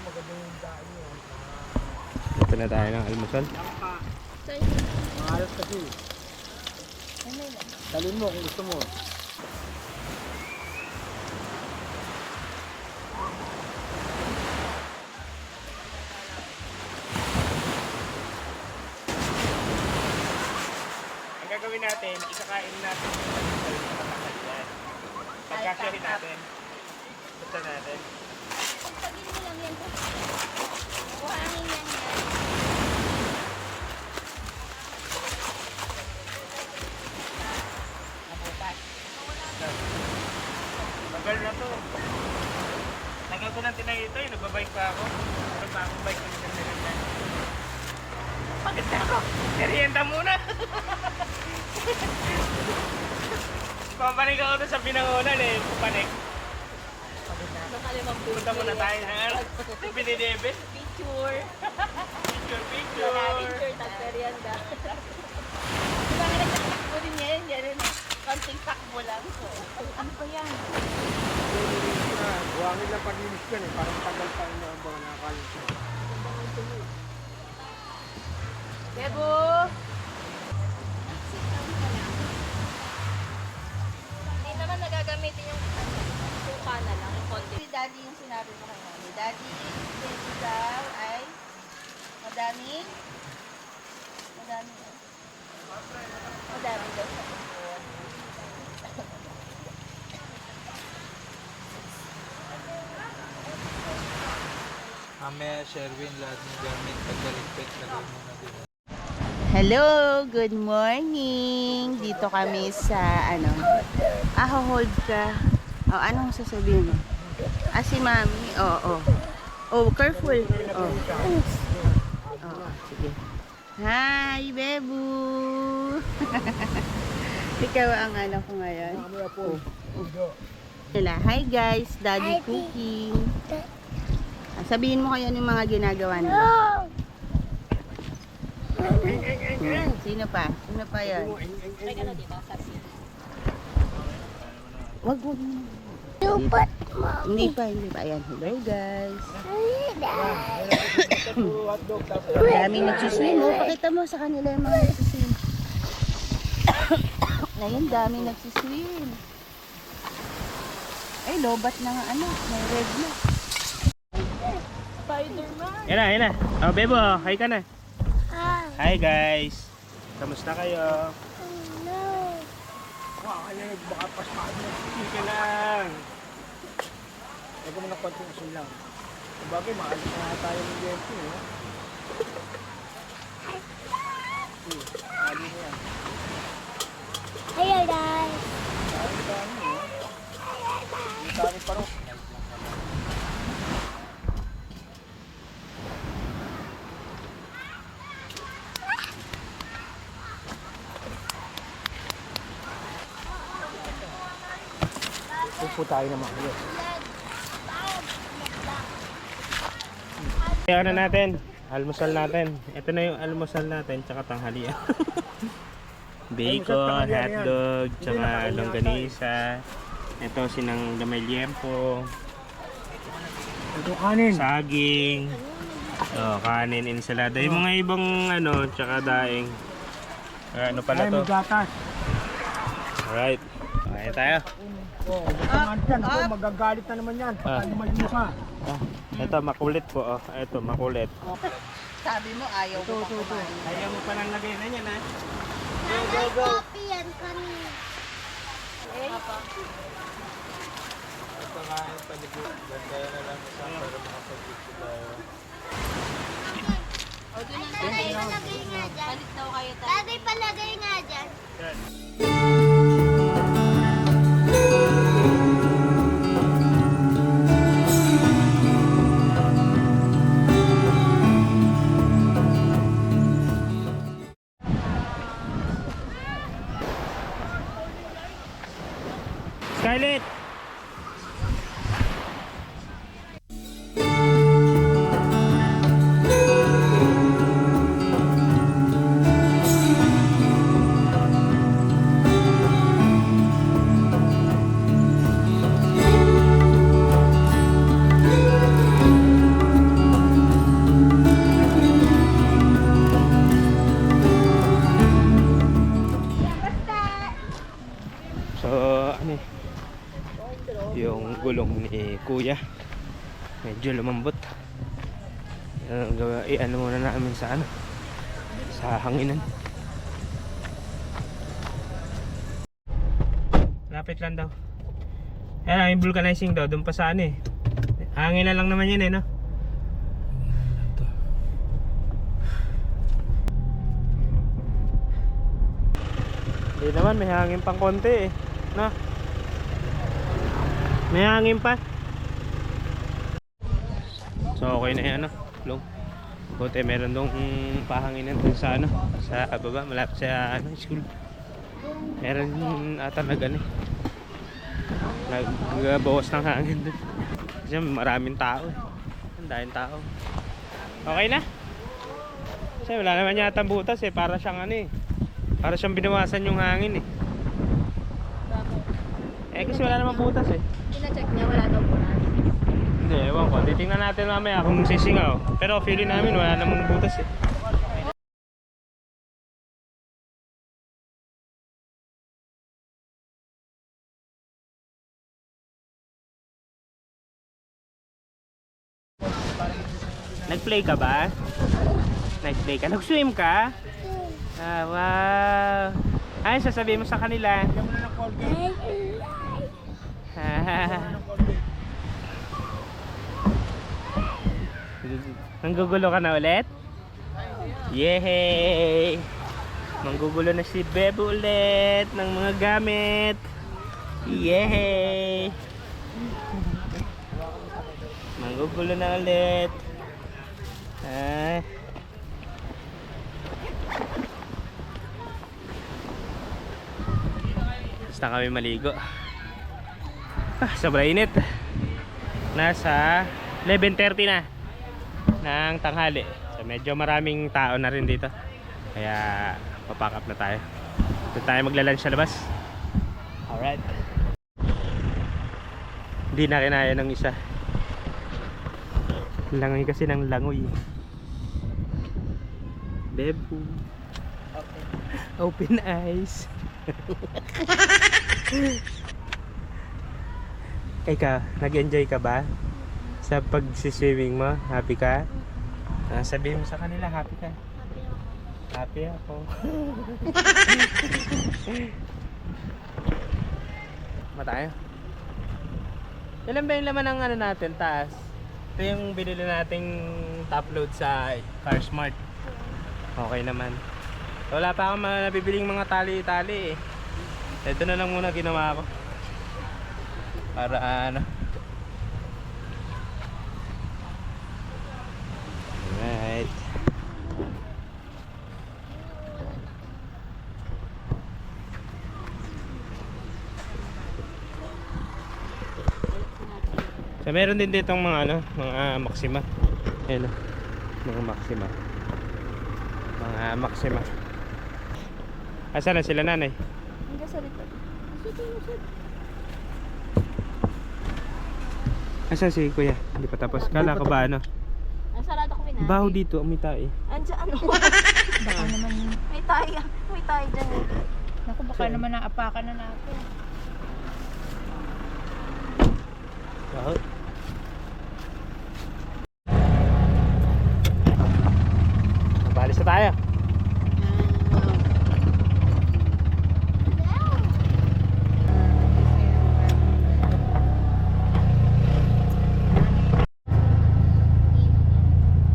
Ito na tayo ng almusal. Mahalat kasi. Talin mo kung gusto mo. Ang gagawin natin, ikakain natin yung almusal sa katakal yan. Pagkasyahin natin. Basta natin. Pagpagin mo lang yan. Buhangin yan yan. Nabukas. Tagal na to. Tagal ko nang tinay ito, nagbabike pa ako. Pero pa akong bike ko nang tinay. Pagod na ako. Merienda muna. Papanik ako doon sa pinangunan eh. Papanik. Punta muna tayo na pinidebe. Picture. Picture. Picture, tagperienda. Diba nga nagtatakbo din yan? Yan konting takbo lang. Ano ba yan? Buwangin lang paglinis yan eh. Parang tagal pa yung mga nakakalit. Bebo! Hindi naman nagagamitin yung suka na lang, yung konti. Si Daddy yung sinabi mo kay Mami. Daddy, baby daw ay madami daw siya. Mamaya, Sherwin, lahat ng gamit pagdaligpit na muna din. Hello, good morning. Dito kami sa hold ka. Oh, anong sasabihin mo? Si Mami. Oh, careful. Oh, sige. Hi, Bebu. Ikaw ang ko ngayon. Hi guys, Daddy cooking. Sabihin mo kayo yung mga ginagawa nila. Sino pa? Sino pa yun? Wag. Hindi pa. Ayan, hello guys. Daming nagsiswim. Pakita mo sa kanila yung mga nagsiswim. Ngayon, daming nagsiswim. Ay, lobat na nga may red na. Spider-Man! Yan na. Oh, Bebo, hi ka na. Hi guys. Kamusta kayo? Kaya baka pasmaan mo. Sige lang. Ito mo na konting usul lang. Sabagay, maalis na tayo ng GMP. Ali mo yan. Hello guys! Yung dami pa rin. Upo tayo naman. Kaya na natin. Almusal natin. Ito na yung almusal natin. Tsaka tanghalian. Bacon, hotdog, tsaka longganisa. Ito sinang gamay liempo. Ito kanin. Saging. Kanin, ensalada. Yung mga ibang tsaka daing. Ano pala Ay, to? may gatas. Alright. Kaya tayo. Magkakaan dyan. Magagalit na naman yan. Paano magmuka? Ito makulit po. Ito makulit. Sabi mo ayaw mo pa kumain. Ayaw mo pa lang lagay na yan ha. Nanay, coffee yan kanina. Pagkain, paligid. Bandayan na lang isa para makapag-picture tayo. Tatay, palagay nga dyan. Balik daw kayo tayo. Tatay, palagay nga dyan. Scarlett! So, ano eh, yung gulong ni kuya medyo lumambot. Ano muna namin sa ano, sa hanginan. Lapit lang daw. Ayan, yung vulcanizing daw doon pa sa ano eh. Hangin na lang naman yun eh, no? Hindi naman, may hangin pang konti eh, no? May hangin pa. So okay na yan, no? Long. Buti meron dong pahanginan dun sa ano, sa baba, malapit sa ano, school. Meron ata na gani. Nagbawas ng hangin dun. Kasi maraming tao eh. Ang daming tao. Okay na? Kasi wala naman yata butas eh. Para siyang ano eh. Para siyang binawasan yung hangin eh. Kasi wala naman butas eh. Pina-check niya, wala daw butas. Hindi, ewan ko. Titingnan natin mamaya kung sisingaw. Pero feeling namin wala namang butas eh. Nag-play ka ba? Nag-play ka? Nag-swim ka? Ah, wow. Ay, sasabihin mo sa kanila. Manggugulo ka na ulit? Yehey! Manggugulo na si Bebo ulit ng mga gamit. Yehey! Manggugulo na ulit. Ah. Basta kami maligo. Sobrang init. Nasa 11:30 na ng tanghali. So medyo maraming tao na rin dito. Kaya papack up na tayo. Dito tayo magla-lunch sa labas. Alright. Hindi na kinaya ng isa. Langoy kasi ng langoy. Bebu. Open eyes. Ikaw, nag-enjoy ka ba sa pag-swimming mo? Happy ka? Sabihin mo sa kanila, happy ka? Happy ako. Matayo. Ilan ba yung laman ng ano natin, taas? Ito yung binili nating top load sa Car Smart. Okay naman. Wala pa akong nabibiling mga tali-tali eh. Ito na lang muna ginawa ko. Para ano. Alright. So meron din ditong mga ano, mga Maxima. Ayan o, mga Maxima. Mga Maxima. Asan na sila nanay? Hanggang sa likod. Asan si kuya? Hindi pa tapos. Kala ko ba ano? Ang sarado ko minati. Baho dito, umitae. Andiyan ano? Baka naman, May tayo dyan eh. naku, baka naman naapakan na natin. Baho. Mabalis na tayo.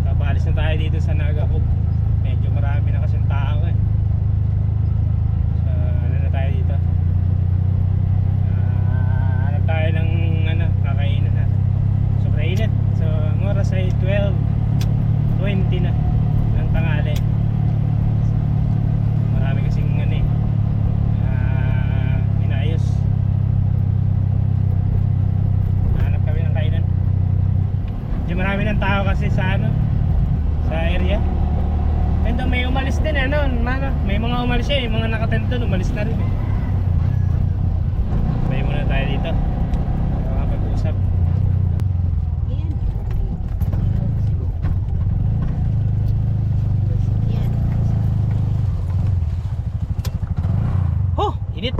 Papalis na tayo dito sa Nagahub. Medyo marami na kasing tao eh. So, ano na tayo dito? Hanap tayo ng ano, kakainan na. Sobrang init. So, ang oras ay 12:20 na ng tanghali. Marami kasing ano eh, inayos. Hanap kami ng kainan. Medyo marami ng tao kasi sa ano, sa area. And may umalis din ano, may mga umalis eh, yung mga nakatent doon umalis na rin eh. Tayo muna tayo dito. Makapag-usap. Yan. Yan. Oh, init.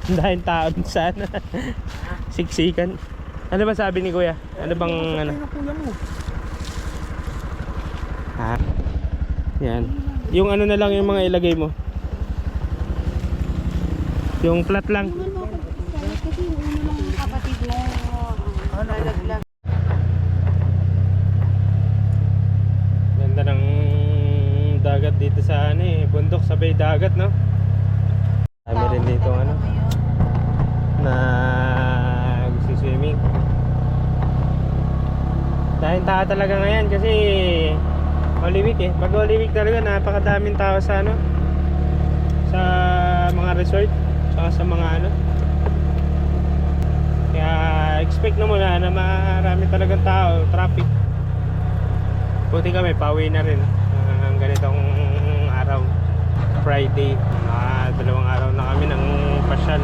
Dahil tao dun sana. Siksikan. Ano ba sabi ni Kuya? Ano bang ano? Ano kuya mo? Ha? Yan. Yung ano na lang yung mga ilagay mo. Yung plat lang. Kasi yung uno lang yung kapatid mo. Lalaglag. Ganda ng dagat dito sa ano eh. Bundok sabay dagat, no? Kami rin dito ano. Na gusto swimming. Dahil tao talaga ngayon kasi Holy Week eh. Pag Holy Week talaga napakadaming tao sa ano, sa mga resort saka sa mga ano. Kaya expect na muna na marami talagang tao, traffic. Buti kami pauwi na rin ang ganitong araw, Friday. 2 araw na kami ng pasyal.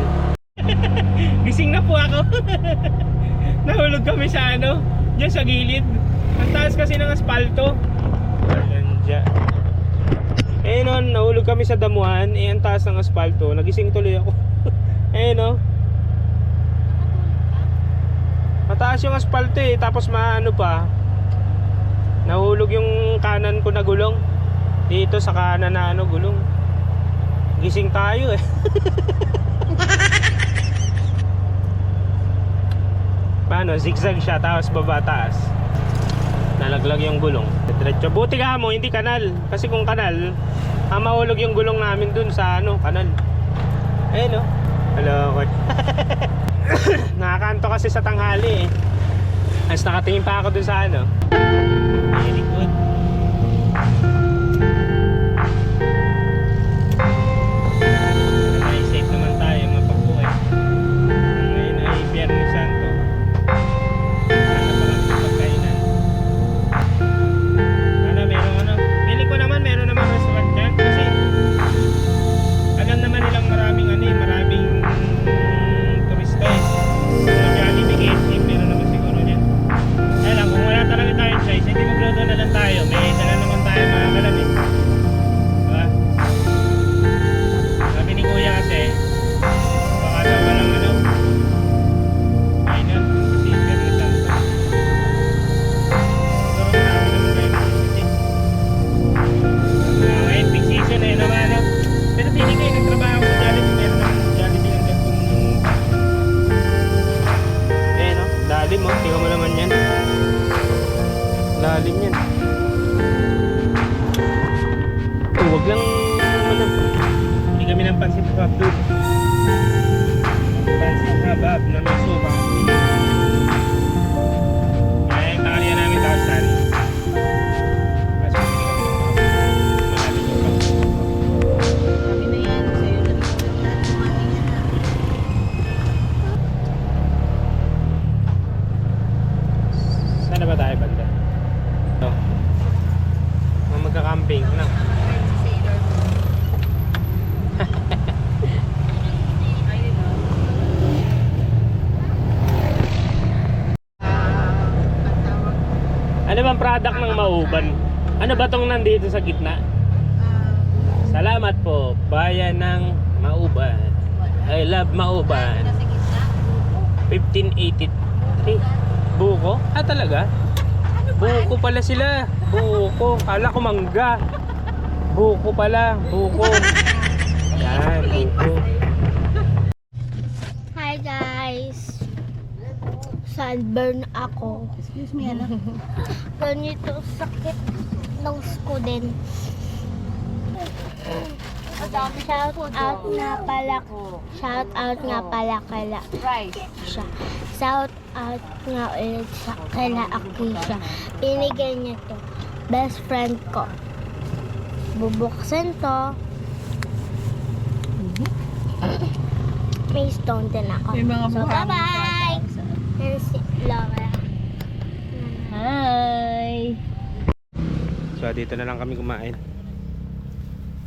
Gising na po ako. Nahulog kami sa ano, diyan sa gilid. Ang taas kasi ng aspalto. Walandya. Eh no, nahulog kami sa damuhan. Eh ang taas ng aspalto. Nagising tuloy ako. Eh no. Mataas yung aspalto eh. Tapos maano pa, nahulog yung kanan ko na gulong. Dito sa kanan na ano, gulong. Gising tayo eh. Paano? Zigzag siya, tapos baba, taas. Nalaglag yung gulong. Diretso. Buti ka mo, hindi kanal. Kasi kung kanal, mahulog yung gulong namin dun sa ano, kanal. Ayun no. Hello. Nakakanto kasi sa tanghali eh. Tapos nakatingin pa ako dun sa ano. Very good. Ay, safe naman tayo mapagbuhay. Ngayon ay Biyernes Santo. Hanap pa kami ng pagkainan. Sana meron ano. Feeling ko naman meron naman restaurant dyan. Kasi alam naman nilang maraming ano eh, maraming turista eh. Kung Jollibee, KFC, meron naman siguro dyan. Kaya lang, kung wala talaga tayong choice, hindi magluto na lang tayo. May dala naman tayo mga kalam eh. Diba? Sabi ni Kuya kasi, baka daw walang ano, kainan, kasi Biyernes Santo. Siguro marami naman kayo nakikita. Ngayon, peak season eh naman ano. Pero pili kayo, nagtrabaho ko sa Jollibee, meron naman Jollibee ng gantong eh no, lalim mo, tingnan mo naman yan. Lalim yan. Oh, wag lang ano, hindi kami ng pansit kebab doon. Pansit kebab na may sopa. Kaya yung tanghalian namin tapos tali. Kasi hindi kami malalim yung pang. Sabi na yan, sa'yo lang kumain yan na. Saan na ba tayo banda? Ito. Magka-camping na. Ano bang product ng Mauban? Ano ba tong nandito sa gitna? Salamat po, bayan ng Mauban. I love Mauban. 1583. Buko? Ah, talaga? Buko pala sila. Buko. Kala ko mangga. Buko pala. Buko. Yan, buko. Hi guys! Sunburn ako. Excuse me, ano? Ganito sakit nose ko din. Shout out nga pala kala siya. Shout out nga ulit sa kala Akisha. Binigay niya to. Best friend ko. Bubuksan to. May stone din ako. May mga So, buhangin bye-bye! And si Laura. Hi! So dito na lang kami kumain.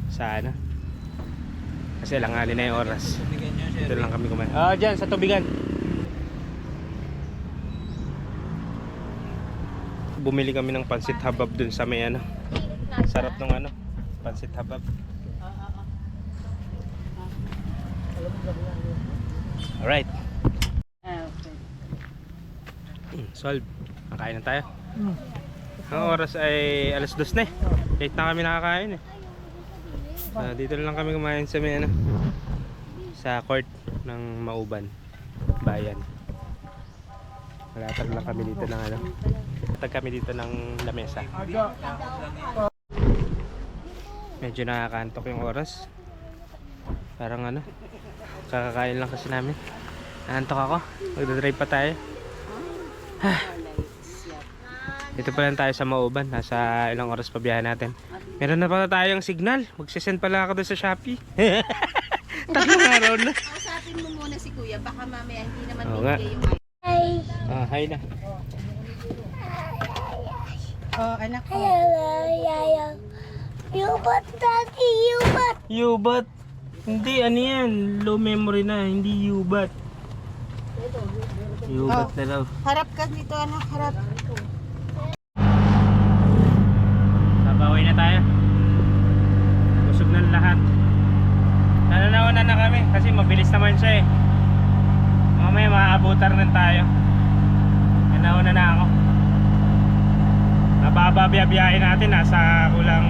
Sana. Kasi langali na yung oras. Dito na lang kami kumain. Ah, dyan sa tubigan. Bumili kami ng pansit habab dun sa may ano. Sarap ng ano, pansit habab. Alright. Solve. Nakain na tayo. Ang oras ay alas 2 na eh. Late na kami nakakain eh. Dito na lang kami kumain sa may ano, sa court ng Mauban Bayan. Malatag lang kami dito ng ano. Malatag kami dito ng lamesa. Medyo nakakantok yung oras. Parang ano, kakakain lang kasi namin. Naantok ako. Magdadrive pa tayo. Dito pa lang tayo sa Mauban. Nasa ilang oras pa biyahe natin. Meron na pala tayong signal. Magsisend pala ako doon sa Shopee. Tatlong araw na. Kausapin mo muna si Kuya. Baka mamaya hindi naman Oo nga. bigay yung Hi na. Oh, anak ko. Yubat, Daddy, yubat. Yubat. Hindi, ano yan? Low memory na. Hindi yubat. Yubat na daw. Harap ka dito, anak. Harap. Babaway na tayo. Busog na lahat. Nananawanan na kami kasi mabilis naman siya eh. Mamaya maaabutar na tayo. Nanauna na ako. Mababa biyahe natin. Nasa kulang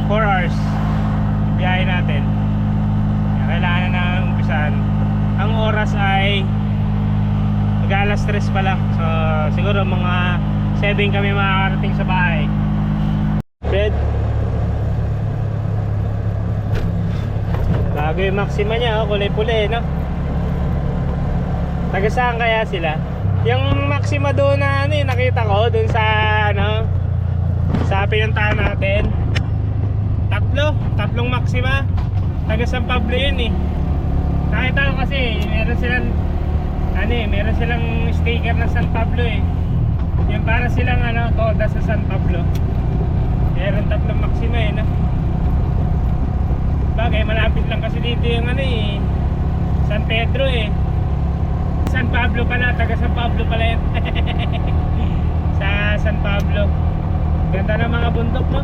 4 hours biyahe natin. Kaya kailangan na umpisahan. Ang oras ay mag-alas 3 pa lang. So siguro mga 7 kami makakarating sa bahay. Bed. Bago yung Maxima niya, oh, kulay puli, no? Taga saan kaya sila? Yung Maxima doon na ano, nakita ko doon sa ano, sa pinuntahan natin. Tatlong Maxima. Taga San Pablo yun eh. Nakita ko kasi meron silang ano eh, meron silang sticker ng San Pablo eh. Yung para silang ano, toda sa San Pablo. Meron 3 Maxima eh, no? Bagay, malapit lang kasi dito yung ano eh, San Pedro eh. San Pablo pala, taga San Pablo pala yan. Sa San Pablo. Ganda ng mga bundok, no?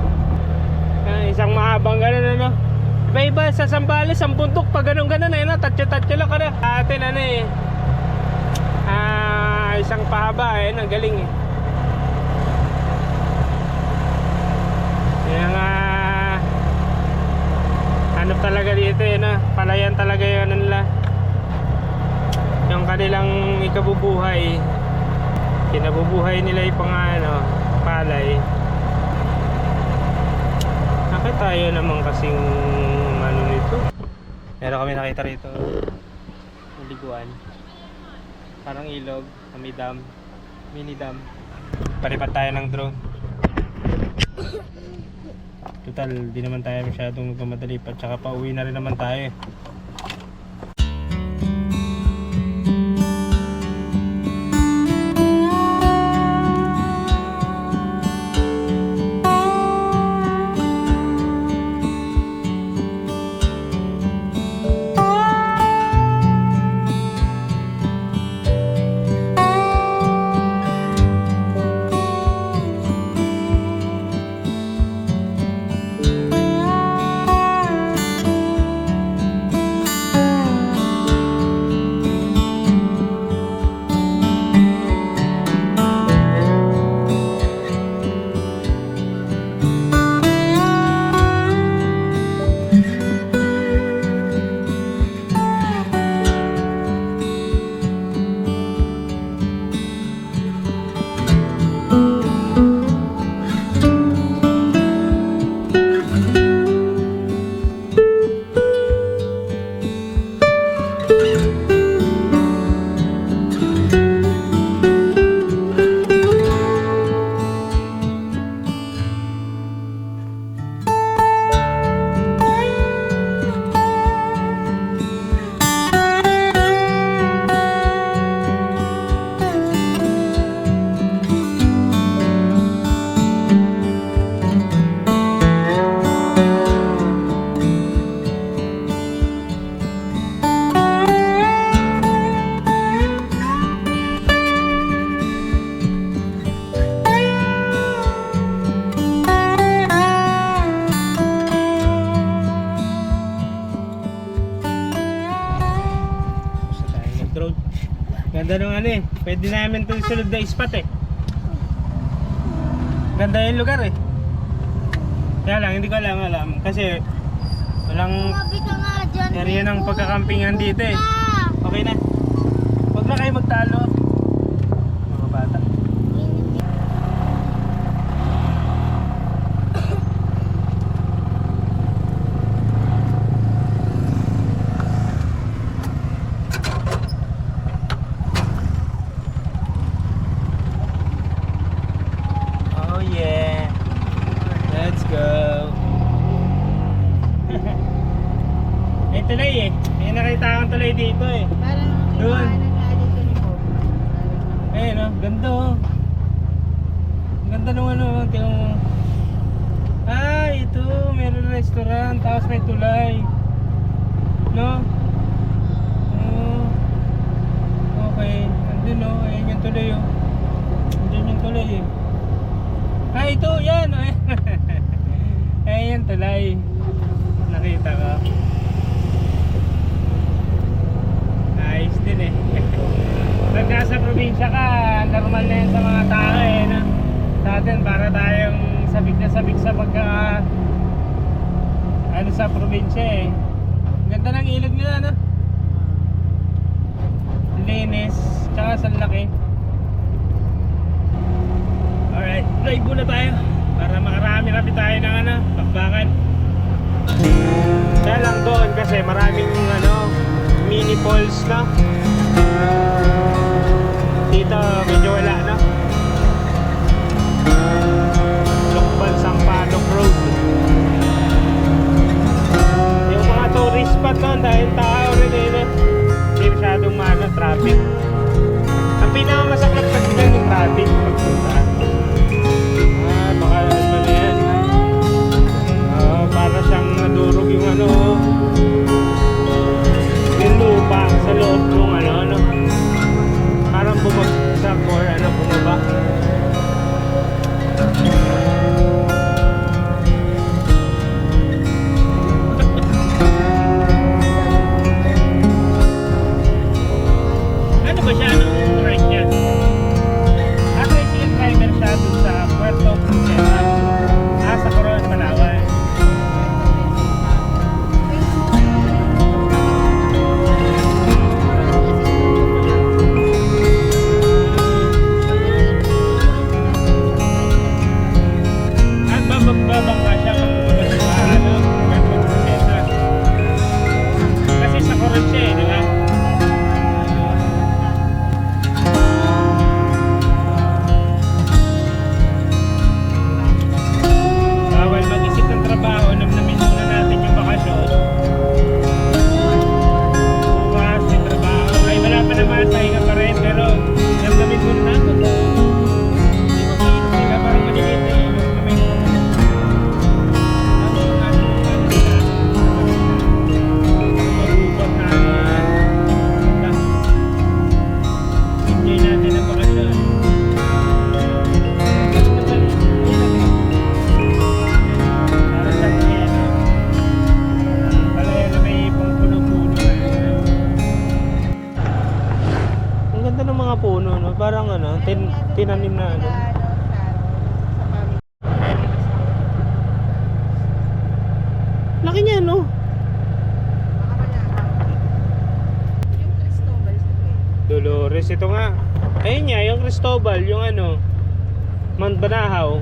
Isang mahabang gano'n, ano? Iba-iba sa Zambales, ang bundok pa gano'n-gano'n eh, no? Tatyo-tatyo lang ka na. Atin ano eh, isang pahaba eh, ang galing eh. Yung ano talaga dito eh, no? Palayan talaga yun nila. Yung kanilang ikabubuhay, kinabubuhay nila yung pang ano, palay. Bakit tayo naman kasing ano nito? Meron kami nakita rito liguan, parang ilog, may dam, mini dam. Palipat tayo ng drone. Total, di naman tayo masyadong magmamadali pa, tsaka pauwi na rin naman tayo. Ganda nung ano eh. Pwede namin itong sunod na spot eh. Ganda yung lugar eh. Kaya lang, hindi ko alam. Kasi walang Sabi ka nga dyan. area ng pagkakampingan dito eh. Okay na. Huwag na kayo magtalo. Mga bata. Oh yeah. Let's go. May tulay eh. May nakita akong tulay dito eh. Parang Doon. iwanan nga dito ni Bob. Ayun oh, ganda oh. Ganda nung ano, yung... Ah, ito, meron restaurant, tapos may tulay. No? Oh. Okay, andun oh, ayun yung tulay oh. Andun yung tulay eh. Ah, ito, yan! Ayun yung tulay. Nakita ko. Ayos din eh. Pag nasa probinsya ka, normal na yan sa mga tao eh, no? Sa atin, para tayong sabik na sabik sa pagka... ano sa probinsya eh. Ganda ng ilog nila, no? Linis, tsaka sa laki. Alright, drive muna tayo. Para makarami-rami tayo ng ano, bakbakan. Kaya lang doon kasi maraming ano, mini falls na. Dito medyo wala na. Lokban Sampaloc Road. Yung mga tourist spot doon dahil tao rin eh, no? Hindi masyadong traffic. Ang pinakamasaklap kasi dyan yung traffic pagpunta. Baka ano na yan. Para siyang nadurog yung ano, yung lupa sa loob ng ano, parang bumagsak or ano, bumaba. Ano ba siya? Anong ride niya? Tricycle driver siya dun sa Puerto Princesa. Sa Coron, Palawan. At babangka siya kung pupunta sa ano, Puerto Princesa. Kasi sa Coron siya eh, di ba? Bawal mag-isip ng trabaho, namnamin muna natin yung bakasyon. Bukas, may trabaho. Ay, wala pa naman, pahinga pa rin, pero namnamin muna natin. Sila parang maliliit na yun, namnamin muna. Magubot na enjoy natin ang bakasyon. Para sa mga palaya na may pangpuno-puno na. Ang ganda ng mga puno, no? Parang ano, tinanim na ano. Laki niya, no? Yung Cristobal sa Dolores, ito nga. Ayun niya, yung Cristobal, yung ano, Mount Banahaw.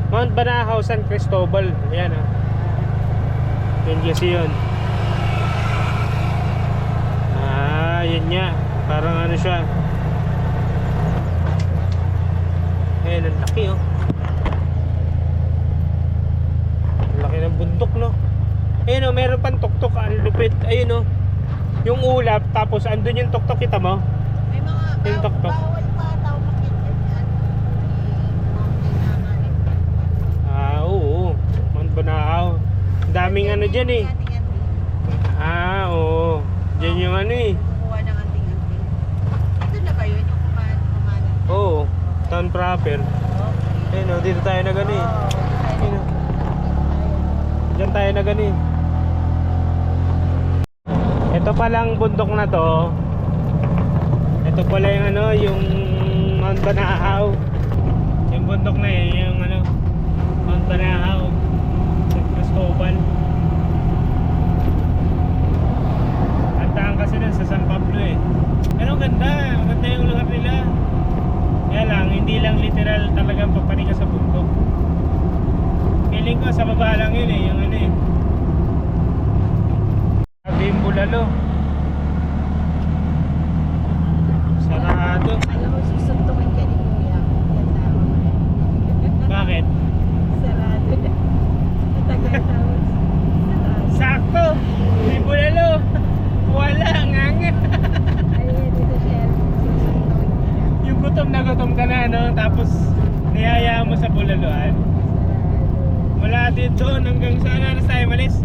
Mount Banahaw, San Cristobal. Ayan ah. Yun kasi yun. Ah, yun nga. Parang ano siya. Ayan, ang laki oh. Ang laki ng bundok, no? Ayun oh, meron pang tuktok. Ang lupit. Ayun oh. Yung ulap, tapos andun yung tuktok, kita mo? May mga Yung tuktok. bawal pa tao makikita yan. Ah, oo. Mount Banahaw. Ang daming ano dyan eh. Ah, oo. Dyan yung ano eh. Kuha ng anting-anting. Ito na ba yun? Yung kumanan? Oo. Town proper. Ayun oh, dito tayo na gani. Ayun oh. Diyan tayo na gani. Ito Ito palang bundok na to. Ito pala yung ano, yung Mount Banahaw. Yung bundok na yun, yung ano, Mount Banahaw. San Cristobal. Kantaan kasi dun sa San Pablo eh. Pero ang ganda yung lugar nila. Kaya lang, hindi lang literal talagang papanika sa bundok. Feeling ko sa baba lang yun eh, yung ano eh. Sabi yung bulalo. Sarado. Alam mo, susuntukin ka ni Kuya. Ganda ako. Bakit? Sarado na. Matagal tapos. Sakto! May bulalo! Wala, nganga! Ayun, dito siya. Susuntukin ka. Yung gutom na gutom ka na, no? Tapos niyaya mo sa bulaluan. Wala dito hanggang saan oras tayo malis?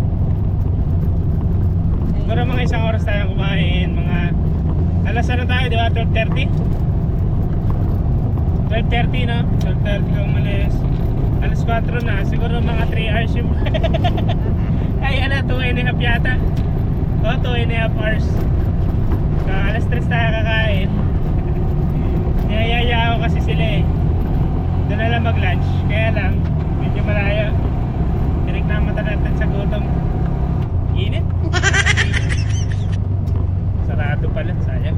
Siguro mga isang oras tayo kumain. Mga alas ano tayo, di ba? 12:30? 12:30, no? 12:30 ka umalis. Alas 4 na. Siguro mga 3 hours yung... Ay, ano, 2.5 yata. O, 2.5 hours. Alas 3 tayo kakain. Niyayaya ako kasi sila eh. Doon na lang mag-lunch. Kaya lang, medyo malaya. Direct na mata natin sa gutom. Init. Sarado pala, sayang.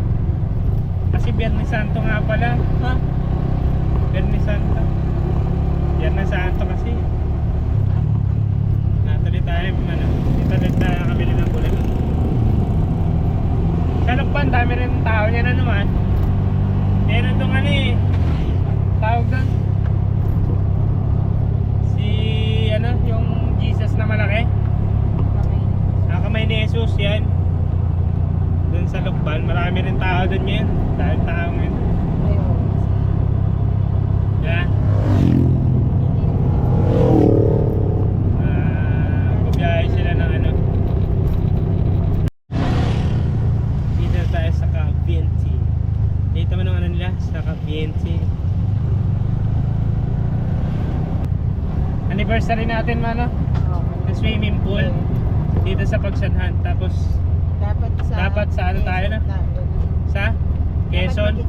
Kasi Biyernes Santo nga pala. Ha? Biyernes Santo. Biyernes Santo kasi. Natuloy tayo, ano, ituloy tayo kabili ng bulalo. Sa Lukban, dami rin tao niya na naman. Meron doon ano eh, tawag doon. Si, ano, yung Jesus na malaki. Kamay ni Jesus, yan. Doon sa Lukban, marami rin tao doon yan. Dahil tao ngayon. Yan. Pabiyahe sila ng ano. Dito tayo sa Caviente. Dito man ang ano nila, sa Caviente. Anniversary natin mano. Na swimming pool. Dito sa Pagsanhan. Tapos dapat sa ano tayo na? Sa Quezon.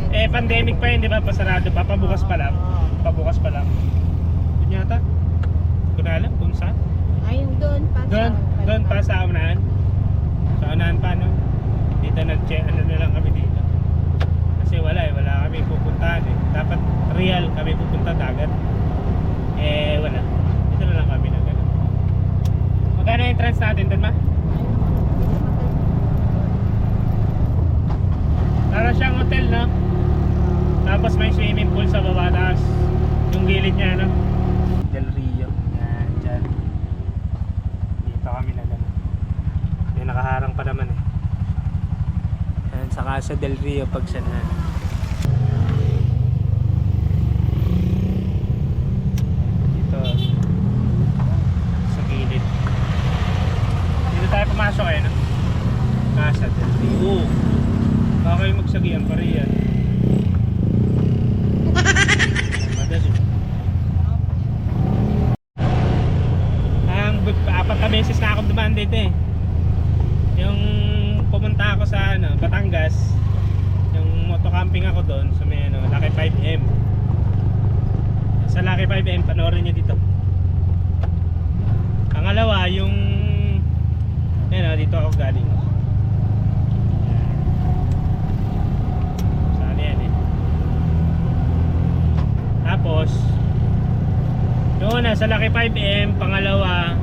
Eh pandemic pa yun, di ba? Pasarado pa, pabukas pa lang. Pabukas pa lang. Yun yata. Hindi ko na alam kung saan. Ayun doon pa. Doon pa sa unahan. Sa unahan pa no. Dito nag-check ano na lang kami dito. Kasi wala kami pupuntahan eh. Dapat real kami pupunta dagat. Eh wala. Dito na lang kami na gano'n. Magkano yung entrance natin doon ma? Para siyang hotel no? Tapos may swimming pool sa baba. Tapos yung gilid niya no? Del Rio. Yan, dyan. Dito kami na gano'n. May nakaharang pa naman eh. Yan, sa Casa Del Rio Pagsanhan. Dito sa gilid. Dito tayo pumasok eh no? Casa Del Rio. Baka kayo magsagihan pa rin yan. Madali. Apat na beses na ako dumaan dito eh. Yung pumunta ako sa ano, Batangas, yung motocamping ako doon sa may ano, Lucky 5M. Sa Lucky 5M, panoorin nyo dito. Pangalawa, yung ano, dito ako galing. Saan yan eh. Tapos yung una, sa Lucky 5M, pangalawa,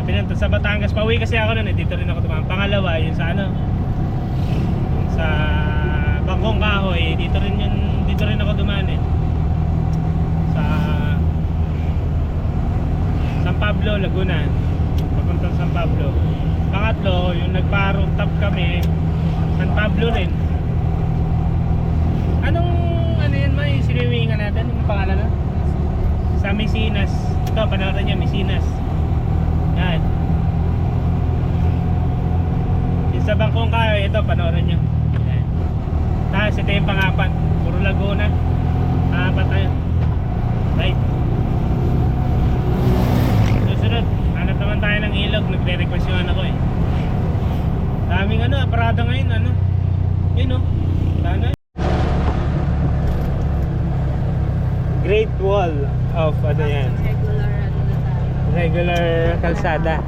pinunta sa Batangas, pauwi kasi ako nun eh, dito rin ako dumaan. Pangalawa, yun sa ano, yung sa Bangkong Kahoy, dito rin ako dumaan eh. Sa San Pablo, Laguna, papuntang San Pablo. Pangatlo, yung nagpa-rooftop kami, San Pablo rin. Anong, ano yun ma, yung siniwingan natin, yung pangalan na? Sa Misinas. Ito, panoorin niya, Misinas. Yan. Yung sa Bangkong Kahoy, ito, panoorin nyo. Yan. Tapos ito yung pangapat. Puro Laguna. Pangapat tayo. Right. Susunod, hanap naman tayo ng ilog. Nagre-request yung anak ko eh. Daming ano, parada ngayon, ano. Yun, oh. Sana. Great Wall of, ano yan, Regular ano na tayo. regular kalsada.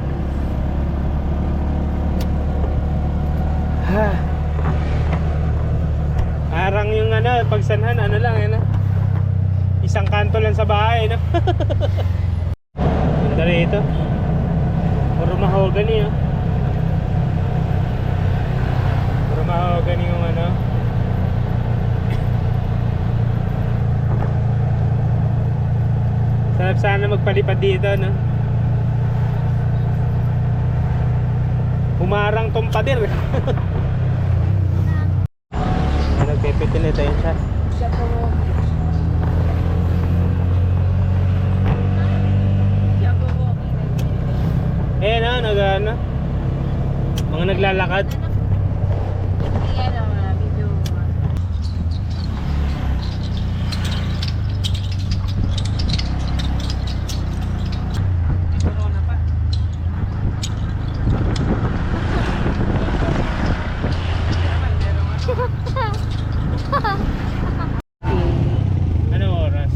Ha. Parang yung ano, pagsanhan, ano lang, ano. Isang kanto lang sa bahay, no? Ganda rito. Puro mahogany, oh. Puro mahogany yung ano. Sarap sana magpalipad dito, no? Humarang tong pader. Nagpipitil ito yun siya. Eh no, ano? Mga naglalakad. Ano oras?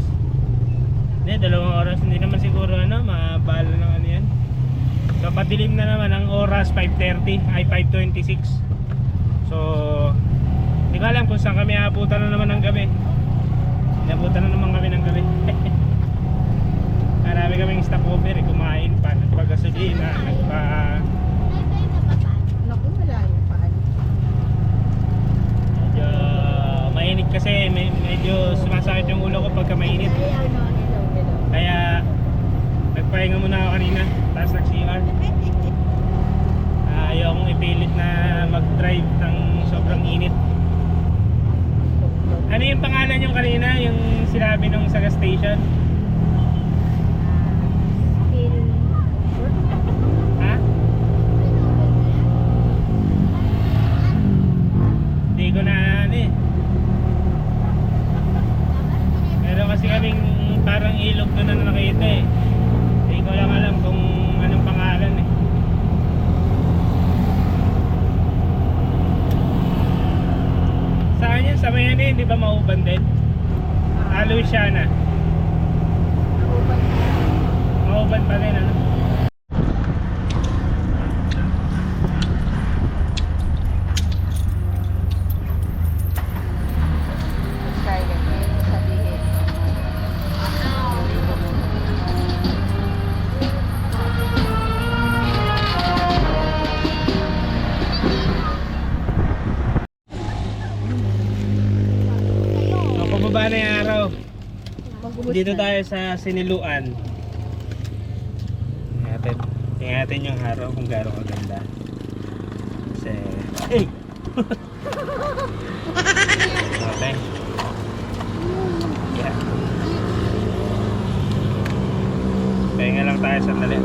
Hindi, 2 oras. Hindi naman siguro ano, mabalo ng ano yan. So padilim na naman ang oras, 5:30 ay 5:26. So hindi ko alam kung saan kami aabutan na naman ng gabi. Inabutan na naman kami ng gabi. Marami kaming stopover, kumain pa, nagpagasolina, Naku, malayo pa. medyo mainit kasi, medyo sumasakit yung ulo ko pagka mainit. Kaya nagpahinga muna ako kanina, tapos nag-CR. Ayaw kong ipilit na mag-drive ng sobrang init. Ano yung pangalan yung kanina, yung sinabi nung sa gas station? Ha? Hindi ko na ano eh. Meron kasi kaming parang ilog doon na nakita eh. Hindi ko lang alam kung anong pangalan eh. Saan yun? Sa may ano yun, di ba Mauban din? Luciana. Mauban pa rin ano? So, pababa na yung araw. Dito tayo sa Siniluan. Tingnan natin yung araw kung gaano kaganda. Kasi... Hey! Okay. Yeah. Pahinga lang tayo sandali.